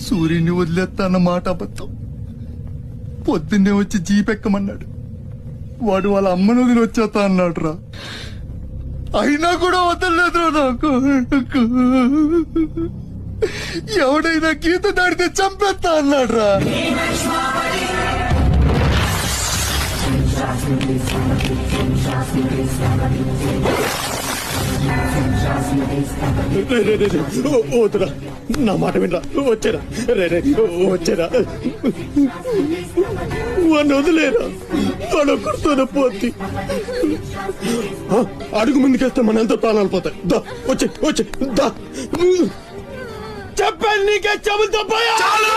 సూర్యుని వదిలేస్తా అన్న మాట అబద్ధం. పొద్దున్నే వచ్చి జీపెక్కమన్నాడు. వాడు వాళ్ళ అమ్మను వదిలి వచ్చేస్తా అన్నాడు రా. అయినా కూడా వదలలేదు నాకు. ఎవడైనా గీత దాడితే చంపేస్తా అన్నాడు రా. వద్దురా, నా మాట వినరా. వచ్చేరా వచ్చేరా, వాడిని వదిలేరా. వాడొక్కడితోనే పోద్ది. అడుగు ముందుకేస్తే మన ఎంత ప్రాణాలు పోతాయి. దా వచ్చే వచ్చే దా. చెప్పాను నీకే, చెబుతా పోయా. చాలు.